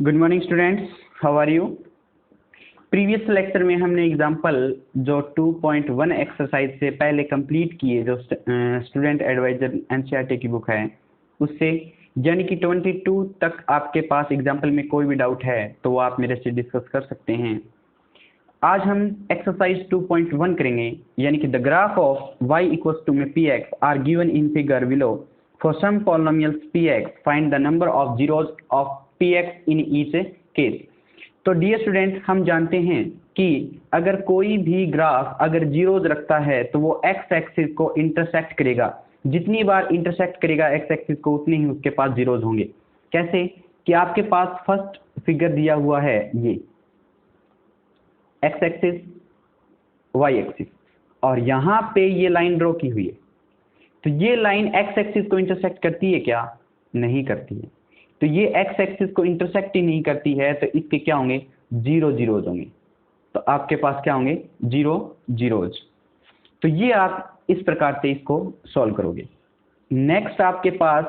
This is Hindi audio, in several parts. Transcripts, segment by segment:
Good morning students, how are you. Previous lecture में हमने एग्जांपल जो 2.1 एक्सरसाइज से पहले कंप्लीट किए, जो स्टूडेंट एडवाइजर एनसीईआरटी की बुक है उससे, यानी कि 22 तक आपके पास एग्जांपल में कोई भी डाउट है तो वो आप मेरे से डिस्कस कर सकते हैं। आज हम एक्सरसाइज 2.1 करेंगे, यानी कि the graph of y equals to में px are given in figure below for some polynomials px find the number of zeros of px in each case. तो डियर स्टूडेंट, हम जानते हैं कि अगर कोई भी ग्राफ अगर जीरोज रखता है तो वो एक्स एक्सिस को इंटरसेक्ट करेगा। जितनी बार इंटरसेक्ट करेगा एक्स एक्सिस को उतने ही उसके पास जीरोज होंगे। कैसे कि आपके पास फर्स्ट फिगर दिया हुआ है, ये एक्स एक्सिस वाई एक्सिस, और यहाँ पे ये लाइन ड्रॉ की हुई है। तो ये लाइन एक्स एक्सिस को इंटरसेक्ट करती है क्या? नहीं करती है। तो ये एक्स एक्सिस को इंटरसेक्ट ही नहीं करती है, तो इसके क्या होंगे? जीरो जीरोज होंगे। तो आपके पास क्या होंगे? Zero zeros. तो ये आप इस प्रकार से इसको सॉल्व करोगे। नेक्स्ट आपके पास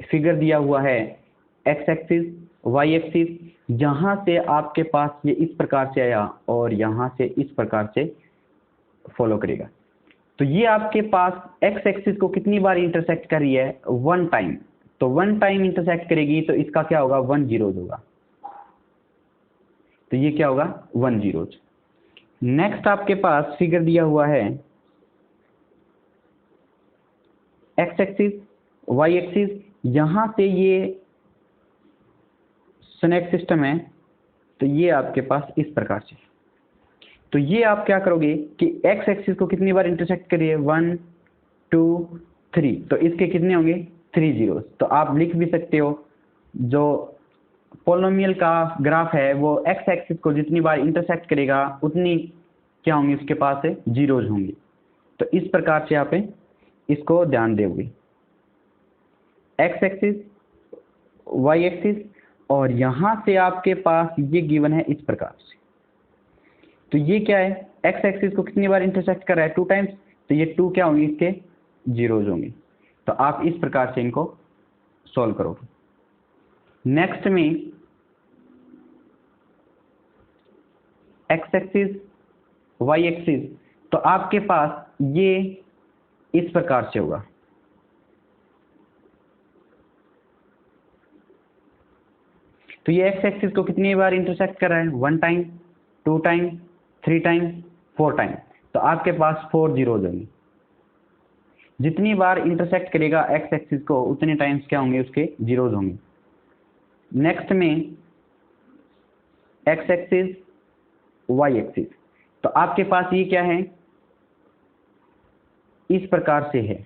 फिगर दिया हुआ है एक्स एक्सिस वाई एक्सिस, यहाँ से आपके पास ये इस प्रकार से आया और यहाँ से इस प्रकार से फॉलो करेगा। तो ये आपके पास एक्स एक्सिस को कितनी बार इंटरसेक्ट कर रही है? One time. तो वन टाइम इंटरसेक्ट करेगी तो इसका क्या होगा? वन जीरोज होगा। तो ये क्या होगा? One zeros. नेक्स्ट आपके पास फिगर दिया हुआ है एक्स एक्सिस वाई एक्सिस, यहाँ से ये स्नैक सिस्टम है, तो ये आपके पास इस प्रकार से। तो ये आप क्या करोगे कि एक्स एक्सिस को कितनी बार इंटरसेक्ट करिए? वन टू थ्री, तो इसके कितने होंगे? Three zero. तो आप लिख भी सकते हो जो पोलिनोमियल का ग्राफ है वो एक्स एक्सिस को जितनी बार इंटरसेक्ट करेगा उतनी क्या होंगी उसके पास है? जीरोज होंगी। तो इस प्रकार से आप इसको ध्यान दोगे। एक्स एक्सिस वाई एक्सिस, और यहाँ से आपके पास ये गिवन है इस प्रकार से। तो ये क्या है? एक्स एक्सिस को कितनी बार इंटरसेक्ट कर रहा है? Two times. तो ये टू क्या होंगे? इसके जीरोज होंगे। तो आप इस प्रकार से इनको सॉल्व करोगे। नेक्स्ट में एक्स एक्सिस वाई एक्सिस, तो आपके पास ये इस प्रकार से होगा। तो ये एक्स एक्सिस को कितनी बार इंटरसेक्ट कर रहा है? One time, two time, three time, four time. तो आपके पास फोर जीरोज होंगे। जितनी बार इंटरसेक्ट करेगा एक्स एक्सिस को उतने टाइम्स क्या होंगे? उसके जीरोज होंगे। नेक्स्ट में एक्स एक्सिस वाई एक्सिस, तो आपके पास ये क्या है? इस प्रकार से है।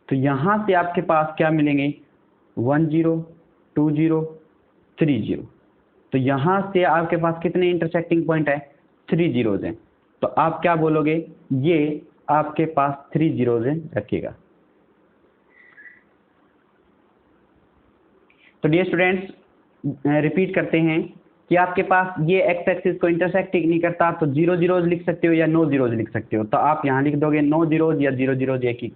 तो यहां से आपके पास क्या मिलेंगे? One zero, two zero, three zero. तो यहां से आपके पास कितने इंटरसेक्टिंग पॉइंट है? थ्री जीरोज हैं। तो आप क्या बोलोगे? ये आपके पास थ्री जीरोज रखिएगा। तो डियर स्टूडेंट्स, रिपीट करते हैं कि आपके पास ये एक्स एक्सिस को इंटरसेक्ट नहीं करता तो जीरो जीरोज लिख सकते हो या नो जीरोज लिख सकते हो। तो आप यहाँ लिख दोगे नो जीरोज या जीरो जीरोज, एक ही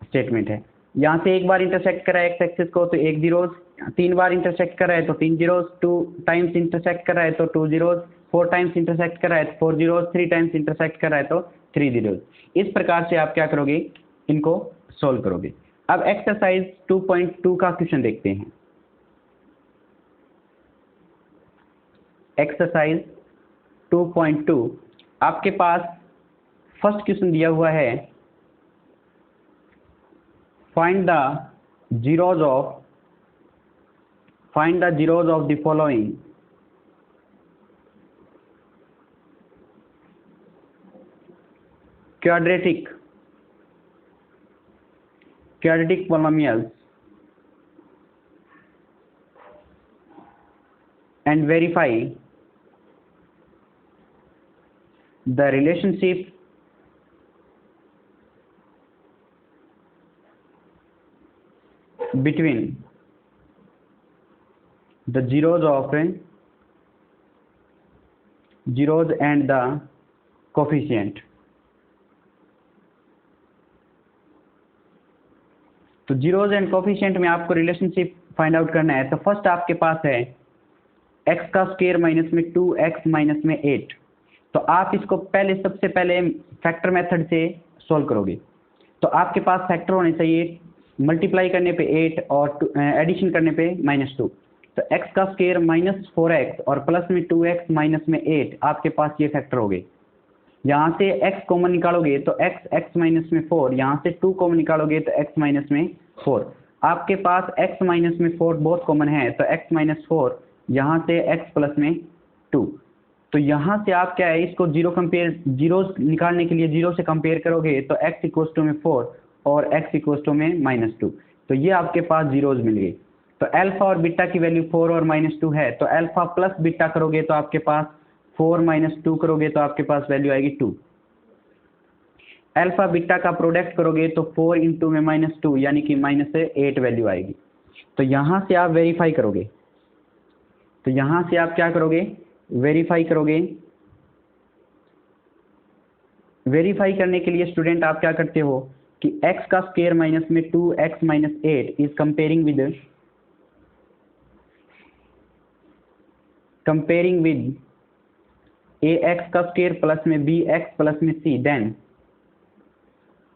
स्टेटमेंट है। यहाँ से एक बार इंटरसेक्ट करा है एक्स एक्सिस को तो एक जीरोज, तीन बार इंटरसेक्ट करा है तो तीन जीरोज, टू टाइम्स इंटरसेक्ट करा है तो two zeros, four times intersect करा है तो four zeros, three times intersect करा है तो थ्री जीरोज। इस प्रकार से आप क्या करोगे? इनको सोल्व करोगे। अब एक्सरसाइज 2.2 का क्वेश्चन देखते हैं। एक्सरसाइज 2.2 आपके पास फर्स्ट क्वेश्चन दिया हुआ है, find the zeros of the following quadratic polynomials and verify the relationship between the zeros and the coefficient। तो जीरोज एंड कोफिशिएंट में आपको रिलेशनशिप फाइंड आउट करना है। तो फर्स्ट आपके पास है x का स्क्वायर माइनस में 2x माइनस में 8। तो आप इसको सबसे पहले फैक्टर मेथड से सॉल्व करोगे। तो आपके पास फैक्टर होने चाहिए, मल्टीप्लाई करने पे 8 और एडिशन करने पे -2। तो x का स्क्वायर माइनस 4x और प्लस में 2x माइनस में 8 आपके पास ये फैक्टर हो गए। यहाँ से x कॉमन निकालोगे तो x माइनस में 4, यहाँ से 2 कॉमन निकालोगे तो x माइनस में 4। आपके पास x माइनस में 4 बहुत कॉमन है, तो x माइनस 4, यहाँ से x प्लस में 2। तो यहाँ से आप क्या है, इसको जीरो निकालने के लिए जीरो से कंपेयर करोगे तो x इक्वल्स टू में 4 और x इक्वल्स टू में -2। तो ये आपके पास जीरोज मिल गए। तो अल्फा और बीटा की वैल्यू 4 और -2 है, तो अल्फा प्लस बीटा करोगे तो आपके पास 4 - 2 करोगे तो आपके पास वैल्यू आएगी 2। अल्फा बीटा का प्रोडक्ट करोगे तो 4 इंटू में -2 यानी कि -8 वैल्यू आएगी। तो यहाँ से आप वेरीफाई करोगे, तो यहाँ से आप क्या करोगे, वेरीफाई करोगे। वेरीफाई करने के लिए स्टूडेंट आप क्या करते हो कि x का स्क्वायर माइनस में 2x minus 8 is comparing with ax का स्क्वायर प्लस में bx प्लस में c, then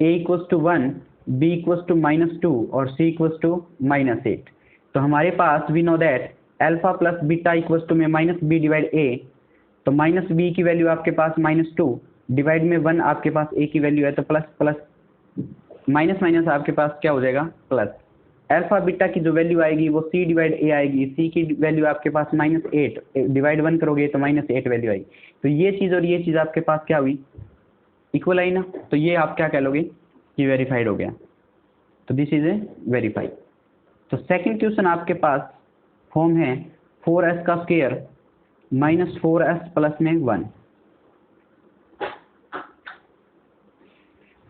a equals to 1, b equals to -2 और c इक्वल्स टू -8। तो हमारे पास we know that alpha plus beta equals to में -b डिवाइड a। तो -b की वैल्यू आपके पास -2 डिवाइड में 1 आपके पास a की वैल्यू है, तो प्लस प्लस माइनस माइनस आपके पास क्या हो जाएगा, प्लस। अल्फा बीटा की जो वैल्यू आएगी वो c डिवाइड a आएगी, c की वैल्यू आपके पास -8 डिवाइड 1 करोगे तो -8 वैल्यू आएगी। तो ये चीज़ और ये चीज़ आपके पास क्या हुई, इक्वल आई ना। तो ये आप क्या कह लोगे कि वेरीफाइड हो गया। तो दिस इज ए वेरीफाइड। तो सेकंड क्वेश्चन आपके पास फॉर्म है 4s का स्क्वायर माइनस 4s प्लस में 1,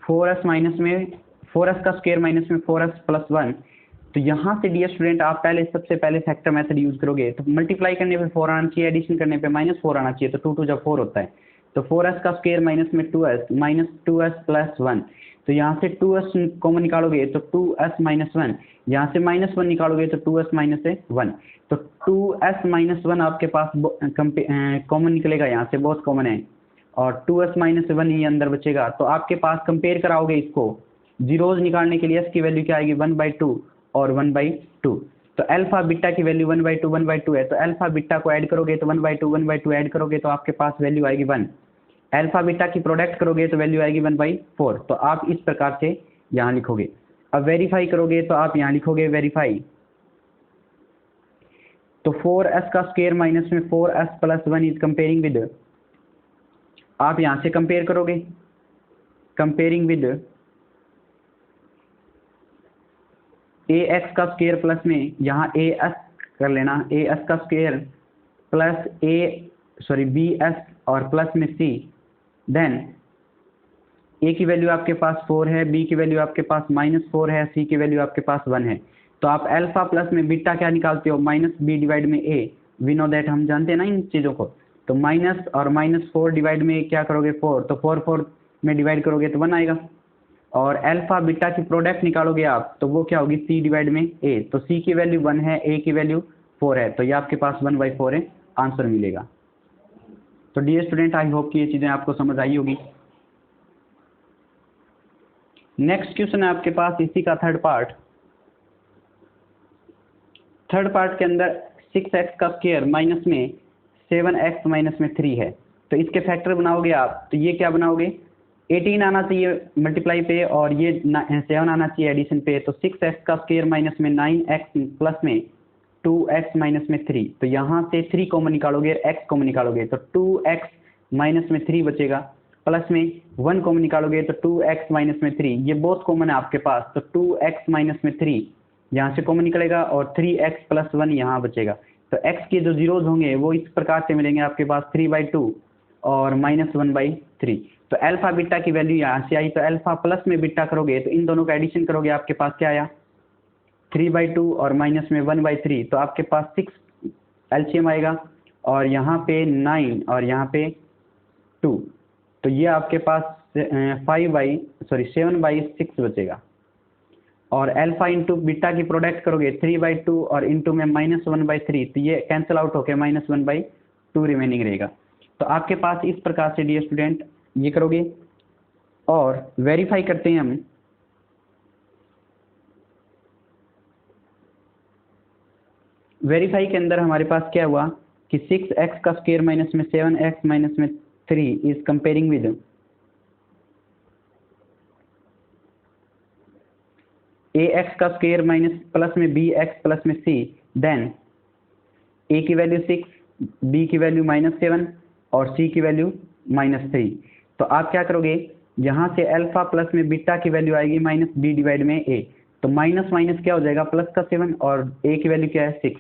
4s का स्क्वायर माइनस में 4s प्लस 1। तो यहाँ से डियर स्टूडेंट आप सबसे पहले फैक्टर मेथड यूज करोगे। तो मल्टीप्लाई करने पे 4 आना चाहिए, एडिशन करने पे -4 आना चाहिए, तो 2 2 जब 4 होता है। तो 4s का स्क्वायर माइनस में 2s माइनस 2s प्लस 1। तो यहाँ से 2s कॉमन निकालोगे तो 2s माइनस 1, यहाँ से -1 निकालोगे तो 2s माइनस 1। तो 2s माइनस 1 आपके पास कॉमन निकलेगा, यहाँ से बहुत कॉमन है, और 2s माइनस 1 ही अंदर बचेगा। तो आपके पास कंपेयर कराओगे इसको, जीरोज निकालने के लिए s की वैल्यू क्या आएगी 1/2 और 1/2। तो अल्फा बीटा की वैल्यू 1/2 है, तो अल्फा बीटा को ऐड करोगे तो 1/2 ऐड करोगे तो आपके पास वैल्यू आएगी 1। अल्फा बीटा की प्रोडक्ट करोगे तो वैल्यू आएगी 1/4। तो आप इस प्रकार से यहाँ लिखोगे। अब वेरीफाई करोगे तो आप यहाँ लिखोगे वेरीफाई। तो 4s का स्क्वायर माइनस में 4s plus 1 is comparing with, आप यहाँ से कंपेयर करोगे, कंपेयरिंग विद ax का स्क्वायर प्लस में यहाँ as कर लेना, as का स्क्वायर प्लस bs और प्लस में c, देन a की वैल्यू आपके पास 4 है, b की वैल्यू आपके पास -4 है, c की वैल्यू आपके पास 1 है। तो आप अल्फा प्लस में बीटा क्या निकालते हो, -b डिवाइड में a। वी नो दैट, हम जानते हैं ना इन चीज़ों को। तो माइनस और -4 डिवाइड में क्या करोगे 4, तो 4 में डिवाइड करोगे तो 1 आएगा। और अल्फा बीटा की प्रोडक्ट निकालोगे आप तो वो क्या होगी c डिवाइड में a। तो c की वैल्यू 1 है, a की वैल्यू 4 है, तो ये आपके पास 1/4 है, आंसर मिलेगा। तो डियर स्टूडेंट आई होप कि ये चीज़ें आपको समझ आई होगी। नेक्स्ट क्वेश्चन है आपके पास इसी का थर्ड पार्ट। थर्ड पार्ट के अंदर 6x का स्क्वायर माइनस में 7x माइनस में 3 है। तो इसके फैक्टर बनाओगे आप, तो ये क्या बनाओगे, 18 आना चाहिए मल्टीप्लाई पे और ये 7 आना चाहिए एडिशन पे। तो 6x का स्क्वायर माइनस में 9x प्लस में 2x माइनस में 3। तो यहाँ से 3 कॉमन निकालोगे, x कॉमन निकालोगे तो 2x माइनस में 3 बचेगा, प्लस में 1 कॉमन निकालोगे तो 2x माइनस में 3, ये बहुत कॉमन है आपके पास। तो 2x माइनस में 3 यहाँ से कॉमन निकलेगा और 3x प्लस 1 यहाँ बचेगा। तो x के जो जीरोज होंगे वो इस प्रकार से मिलेंगे आपके पास 3/2 और -1/3। तो अल्फा बीटा की वैल्यू यहाँ से आई, तो अल्फा प्लस में बीटा करोगे तो इन दोनों का एडिशन करोगे, आपके पास क्या आया 3/2 और माइनस में 1/3। तो आपके पास 6 एलसीएम आएगा और यहाँ पे 9 और यहाँ पे 2। तो ये आपके पास 7/6 बचेगा। और अल्फा इंटू बीटा की प्रोडक्ट करोगे 3/2 और इंटू में -1/3, तो ये कैंसिल आउट होके -1/2 रिमेनिंग रहेगा। तो आपके पास इस प्रकार से डियर स्टूडेंट ये करोगे और वेरीफाई करते हैं हम। वेरीफाई के अंदर हमारे पास क्या हुआ कि 6x का स्क्वायर माइनस में 7x माइनस में 3 इज कंपेयरिंग विद ax का स्क्वायर माइनस प्लस में bx प्लस में c, देन a की वैल्यू 6, b की वैल्यू -7 और c की वैल्यू -3। तो आप क्या करोगे, यहाँ से अल्फा प्लस में बीटा की वैल्यू आएगी -b डिवाइड में a, तो माइनस माइनस क्या हो जाएगा प्लस का 7 और a की वैल्यू क्या है 6।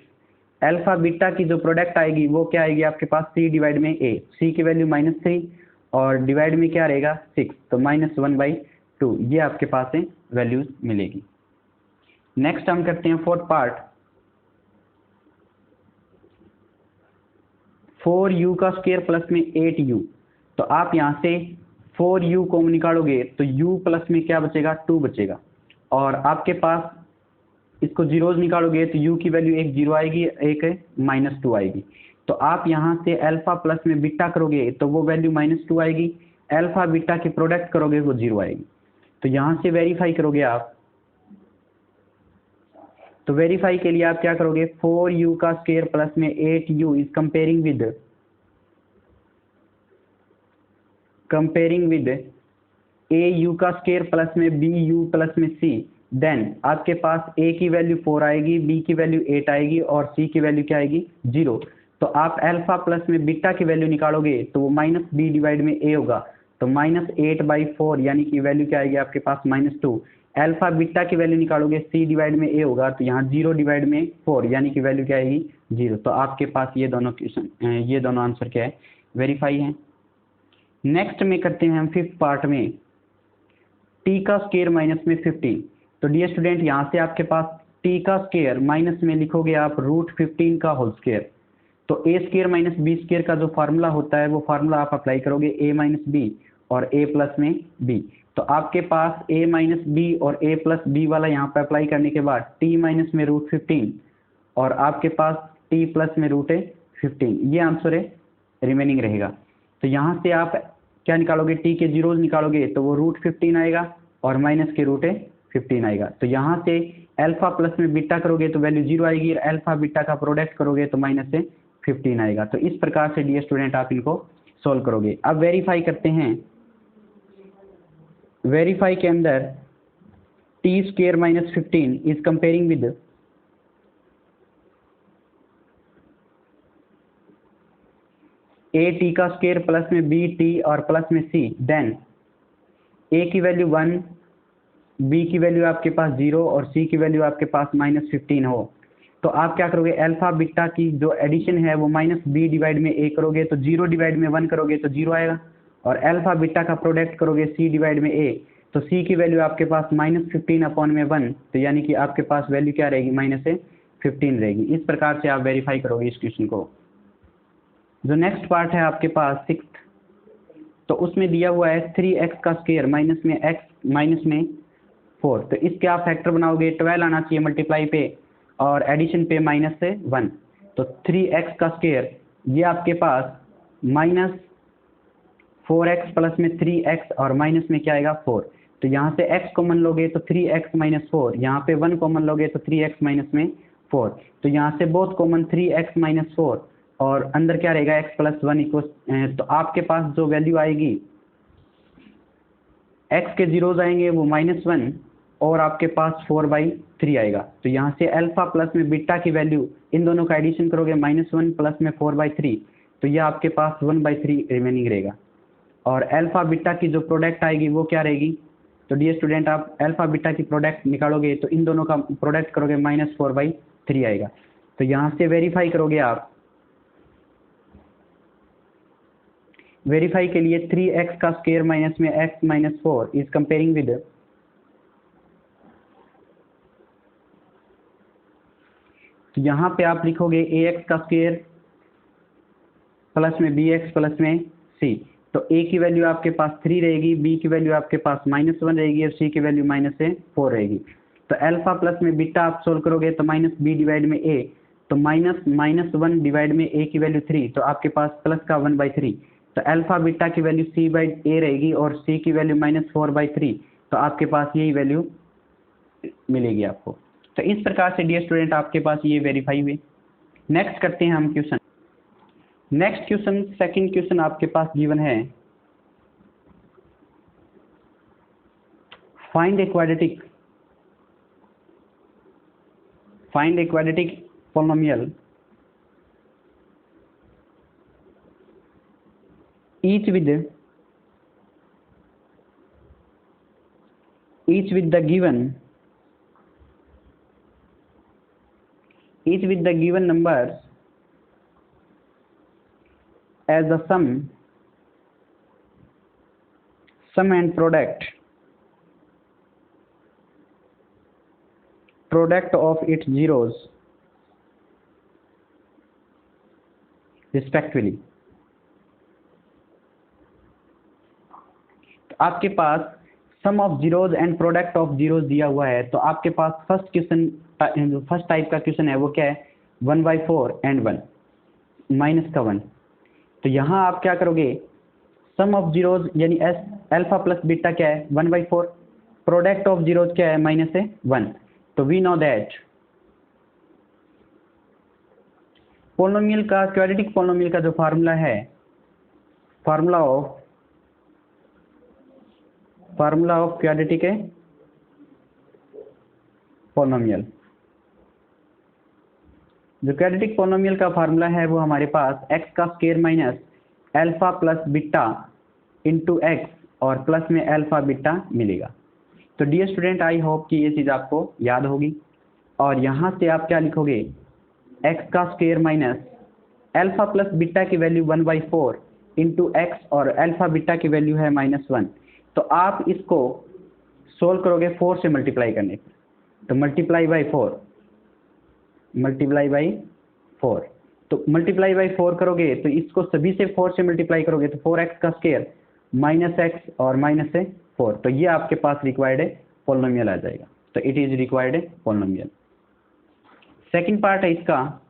अल्फा बीटा की जो प्रोडक्ट आएगी वो क्या आएगी आपके पास c डिवाइड में a, c की वैल्यू -3 और डिवाइड में क्या रहेगा 6, तो -1/2 ये आपके पास है वैल्यूज मिलेगी। नेक्स्ट हम करते हैं फोर्थ पार्ट। 4u का स्क्वायर प्लस में 8u, तो आप यहाँ से 4u को निकालोगे तो u प्लस में क्या बचेगा 2 बचेगा, और आपके पास इसको जीरोज निकालोगे तो u की वैल्यू एक 0 आएगी, एक -2 आएगी। तो आप यहाँ से अल्फा प्लस में बीटा करोगे तो वो वैल्यू -2 आएगी, अल्फा बीटा की प्रोडक्ट करोगे वो 0 आएगी। तो यहाँ से वेरीफाई करोगे आप, तो वेरीफाई के लिए आप क्या करोगे 4u का स्क्वायर प्लस में 8u is comparing with au का स्क्वायर प्लस में bu प्लस में c, देन आपके पास a की वैल्यू 4 आएगी, b की वैल्यू 8 आएगी और c की वैल्यू क्या आएगी 0। तो आप अल्फा प्लस में बीटा की वैल्यू निकालोगे तो वो -b डिवाइड में a होगा, तो -8/4 यानी कि वैल्यू क्या आएगी आपके पास -2। अल्फा बीटा की वैल्यू निकालोगे c डिवाइड में a होगा, तो यहाँ 0 डिवाइड में 4 यानी कि वैल्यू क्या आएगी 0। तो आपके पास ये दोनों आंसर क्या है वेरीफाई है। नेक्स्ट में करते हैं हम फिफ्थ पार्ट में t का स्क्वायर माइनस में 15। तो डियर स्टूडेंट यहाँ से आपके पास t का स्क्वायर माइनस में लिखोगे आप √15 का होल स्क्वायर, तो a square minus b square का जो फार्मूला होता है वो फार्मूला आप अप्लाई करोगे a माइनस b और a प्लस में b। तो आपके पास a माइनस b और a प्लस b वाला यहाँ पर अप्लाई करने के बाद t माइनस में √15 और आपके पास t प्लस में √15 ये आंसर है रिमेनिंग रहेगा। तो यहाँ से आप क्या निकालोगे, t के जीरोज निकालोगे तो वो √15 आएगा और माइनस के √15 आएगा। तो यहाँ से अल्फा प्लस में बीटा करोगे तो वैल्यू 0 आएगी, अल्फा बीटा का प्रोडक्ट करोगे तो -15 आएगा। तो इस प्रकार से डियर स्टूडेंट आप इनको सोल्व करोगे। अब वेरीफाई करते हैं। वेरीफाई के अंदर t square minus 15 is comparing with a t का स्क्वायर प्लस में b t और प्लस में c, देन a की वैल्यू 1, b की वैल्यू आपके पास 0 और c की वैल्यू आपके पास -15 हो, तो आप क्या करोगे अल्फा बीटा की जो एडिशन है वो -b डिवाइड में a करोगे तो 0 डिवाइड में 1 करोगे तो 0 आएगा, और अल्फा बीटा का प्रोडक्ट करोगे c डिवाइड में a तो c की वैल्यू आपके पास -15/1, तो यानी कि आपके पास वैल्यू क्या रहेगी -15 रहेगी। इस प्रकार से आप वेरीफाई करोगे इस क्वेश्चन को। जो नेक्स्ट पार्ट है आपके पास सिक्स्थ, तो उसमें दिया हुआ है 3x का स्क्वायर माइनस में x माइनस में 4, तो इसके आप फैक्टर बनाओगे 12 आना चाहिए मल्टीप्लाई पे और एडिशन पे -1, तो 3x का स्क्वायर ये आपके पास -4x प्लस में 3x और माइनस में क्या आएगा 4, तो यहाँ से x कॉमन लोगे तो 3x माइनस 4, यहाँ पे 1 कॉमन लोगे तो 3x माइनस में 4, तो यहाँ से बोथ कॉमन 3x माइनस 4 और अंदर क्या रहेगा x प्लस 1 इक्वल, तो आपके पास जो वैल्यू आएगी x के जीरोज आएंगे वो -1 और आपके पास 4/3 आएगा। तो यहाँ से अल्फा प्लस में बीटा की वैल्यू इन दोनों का एडिशन करोगे -1 प्लस में 4/3, तो यह आपके पास 1/3 रिमेनिंग रहेगा, और अल्फा बीटा की जो प्रोडक्ट आएगी वो क्या रहेगी। तो डियर स्टूडेंट आप अल्फा बीटा की प्रोडक्ट निकालोगे तो इन दोनों का प्रोडक्ट करोगे -4/3 आएगा। तो यहाँ से वेरीफाई करोगे आप, वेरीफाई के लिए 3x का स्क्वायर माइनस में x minus 4 is comparing with, तो यहाँ पे आप लिखोगे ax का स्क्वायर प्लस में bx प्लस में c, तो a की वैल्यू आपके पास 3 रहेगी, b की वैल्यू आपके पास -1 रहेगी और c की वैल्यू -4 रहेगी। तो अल्फा प्लस में बीटा आप सोल्व करोगे तो माइनस बी डिवाइड में ए, तो माइनस 1 डिवाइड में ए की वैल्यू 3, तो आपके पास प्लस का 1/3, तो अल्फा बीटा की वैल्यू c/a रहेगी और c की वैल्यू -4/3, तो आपके पास यही वैल्यू मिलेगी आपको। तो इस प्रकार से डियर स्टूडेंट आपके पास ये वेरीफाई हुए। नेक्स्ट करते हैं हम question. Next question, second question आपके पास गिवन है, find a quadratic polynomial each with the given numbers as the sum and product of its zeros respectively। तो आपके पास sum of zeros and product of zeros दिया हुआ है, तो आपके पास फर्स्ट टाइप का क्वेश्चन है वो क्या है, 1/4 एंड 1 माइनस का 1। तो यहाँ आप क्या करोगे, सम ऑफ जीरोज यानी एस अल्फा प्लस बीटा क्या है 1/4, प्रोडक्ट ऑफ जीरोज क्या है -1। तो वी नो दैट पोलिनोमियल का, क्वाड्रेटिक पोलिनोमियल का जो फार्मूला है, फार्मूला ऑफ क्वाड्रेटिक पोलिनोमियल, जो क्वाड्रेटिक पोलिनोमियल का फार्मूला है वो हमारे पास x का square minus alpha plus beta into x और प्लस में अल्फा बीटा मिलेगा। तो डियर स्टूडेंट आई होप कि ये चीज़ आपको याद होगी। और यहाँ से आप क्या लिखोगे, x का square minus alpha plus beta की वैल्यू 1/4 इंटू एक्स और अल्फा बीटा की वैल्यू है -1। तो आप इसको सोल्व करोगे 4 से मल्टीप्लाई करने पर, तो मल्टीप्लाई बाई 4, तो मल्टीप्लाई बाई 4 करोगे तो इसको सभी से 4 से मल्टीप्लाई करोगे तो 4x का स्क्वायर माइनस एक्स और माइनस से 4, तो ये आपके पास रिक्वायर्ड पोलिनोमियल आ जाएगा। तो it is required polynomial. Second part है इसका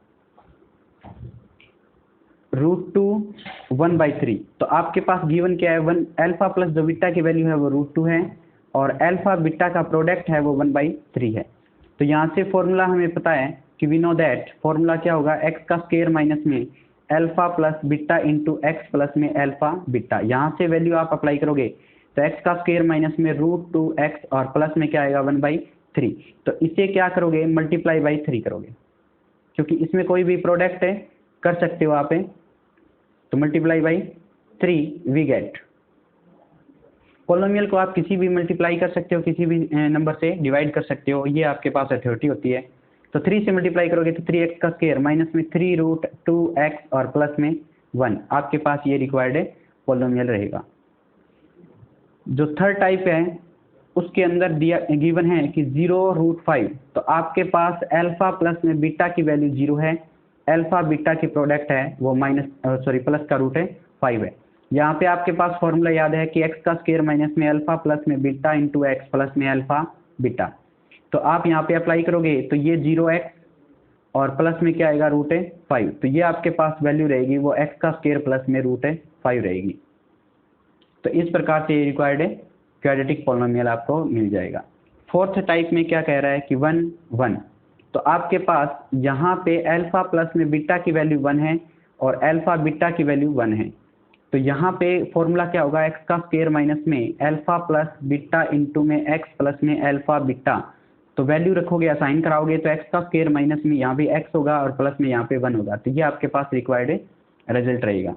√2 1/3। तो आपके पास गिवन क्या है, 1 अल्फा प्लस जो बीटा की वैल्यू है वो √2 है और अल्फा बीटा का प्रोडक्ट है वो 1/3 है। तो यहाँ से फॉर्मूला हमें पता है कि वी नो दैट फॉर्मूला क्या होगा, x का स्क्वायर माइनस में alpha plus beta into x plus में अल्फा बीटा। यहाँ से वैल्यू आप अप्लाई करोगे तो x का स्क्वायर माइनस में √2x और प्लस में क्या आएगा 1/3। तो इसे क्या करोगे, मल्टीप्लाई बाई 3 करोगे, क्योंकि इसमें कोई भी प्रोडक्ट है कर सकते हो आप, तो multiply by 3 we get. Polynomial को आप किसी भी मल्टीप्लाई कर सकते हो, किसी भी नंबर से डिवाइड कर सकते हो, ये आपके पास अथॉरिटी होती है। तो 3 से मल्टीप्लाई करोगे तो 3x का स्क्वायर माइनस में 3√2x और प्लस में 1, आपके पास ये रिक्वायर्ड पोलिनोमियल रहेगा। जो थर्ड टाइप है उसके अंदर दिया गिवन है कि 0√5। तो आपके पास अल्फा प्लस में बीटा की वैल्यू 0 है, अल्फा बीटा की प्रोडक्ट है वो प्लस का √5 है। यहाँ पे आपके पास फॉर्मूला याद है कि x का स्क्वायर माइनस में अल्फा प्लस में बीटा इंटू एक्स प्लस में अल्फा बीटा। तो आप यहाँ पे अप्लाई करोगे तो ये 0x और प्लस में क्या आएगा √5, तो ये आपके पास वैल्यू रहेगी वो x का स्क्वायर प्लस में √5 रहेगी। तो इस प्रकार से रिक्वायर्ड क्वाड्रेटिक पोलिनोमियल आपको मिल जाएगा। फोर्थ टाइप में क्या कह रहा है कि 1 तो आपके पास यहाँ पे अल्फा प्लस में बीटा की वैल्यू 1 है और अल्फा बीटा की वैल्यू 1 है। तो यहाँ पे फॉर्मूला क्या होगा, x का स्क्वायर माइनस में अल्फा प्लस बीटा इंटू में x प्लस में अल्फा बीटा। तो वैल्यू रखोगे, असाइन कराओगे तो x का स्क्वायर माइनस में यहाँ भी x होगा और प्लस में यहाँ पे 1 होगा। तो ये आपके पास रिक्वायर्ड रिजल्ट रहेगा।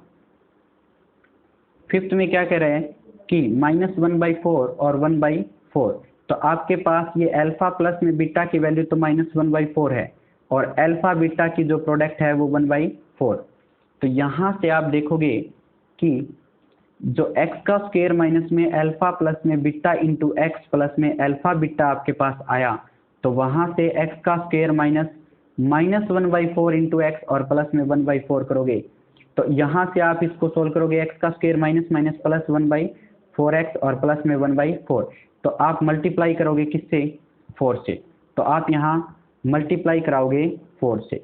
फिफ्थ में क्या कह रहे हैं कि -1/4 और 1/4। तो आपके पास ये अल्फा प्लस में बीटा की वैल्यू तो -1/4 है और अल्फा बीटा की जो प्रोडक्ट है वो 1/4। तो यहाँ से आप देखोगे कि जो x का स्क्वायर माइनस में अल्फा प्लस में बीटा इंटू एक्स प्लस में अल्फा बीटा आपके पास आया, तो वहाँ से x का स्क्वायर माइनस -1/4 इंटू एक्स और प्लस में 1/4 करोगे। तो यहाँ से आप इसको सोल्व करोगे, x का square minus minus plus 1/4x और प्लस में 1/4। तो आप मल्टीप्लाई करोगे किससे, 4 से। तो आप यहाँ मल्टीप्लाई कराओगे 4 से,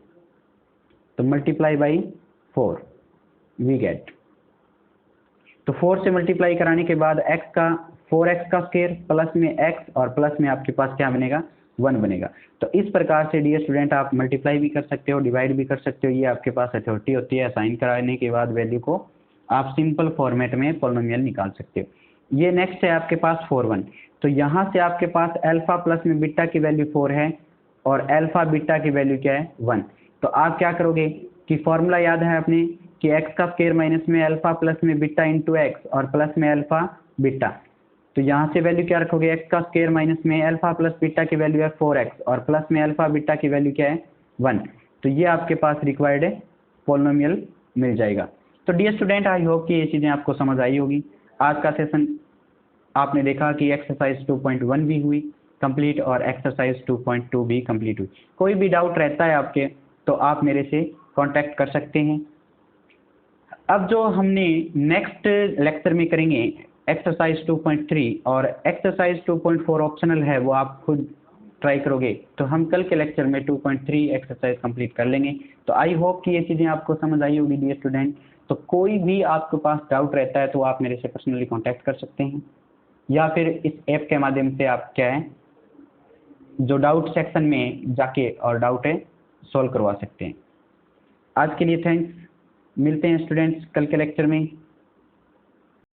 तो मल्टीप्लाई बाई 4 वी गेट, तो 4 से मल्टीप्लाई कराने के बाद x का 4x का स्क्वायर प्लस में x और प्लस में आपके पास क्या बनेगा 1 बनेगा। तो इस प्रकार से डियर स्टूडेंट आप मल्टीप्लाई भी कर सकते हो, डिवाइड भी कर सकते हो, ये आपके पास अथॉरिटी होती है। असाइन कराने के बाद वैल्यू को आप सिंपल फॉर्मेट में पॉलिनोमियल निकाल सकते हो। ये नेक्स्ट है आपके पास 4 1, तो यहाँ से आपके पास अल्फा प्लस में बीटा की वैल्यू 4 है और अल्फा बीटा की वैल्यू क्या है 1। तो आप क्या करोगे कि फॉर्मूला याद है अपने कि x का स्क्वायर माइनस में अल्फा प्लस में बीटा इंटू एक्स और प्लस में अल्फा बीटा, तो यहाँ से वैल्यू क्या रखोगे x का स्क्वायर माइनस में अल्फा प्लस बीटा की वैल्यू है 4x और प्लस में अल्फा बीटा की वैल्यू क्या है 1। तो ये आपके पास रिक्वायर्ड पॉलिनोमियल मिल जाएगा। तो डियर स्टूडेंट आई होप कि ये चीज़ें आपको समझ आई होगी। आज का सेशन आपने देखा कि एक्सरसाइज 2.1 भी हुई कंप्लीट और एक्सरसाइज 2.2 भी कंप्लीट हुई। कोई भी डाउट रहता है आपके तो आप मेरे से कांटेक्ट कर सकते हैं। अब जो हमने नेक्स्ट लेक्चर में करेंगे एक्सरसाइज 2.3 और एक्सरसाइज 2.4 ऑप्शनल है, वो आप खुद ट्राई करोगे। तो हम कल के लेक्चर में 2.3 एक्सरसाइज कंप्लीट कर लेंगे। तो आई होप कि ये चीज़ें आपको समझ आई होगी डियर स्टूडेंट। तो कोई भी आपके पास डाउट रहता है तो आप मेरे से पर्सनली कांटेक्ट कर सकते हैं या फिर इस ऐप के माध्यम से आप क्या है जो डाउट सेक्शन में जाके और डाउट है सॉल्व करवा सकते हैं। आज के लिए थैंक्स, मिलते हैं स्टूडेंट्स कल के लेक्चर में।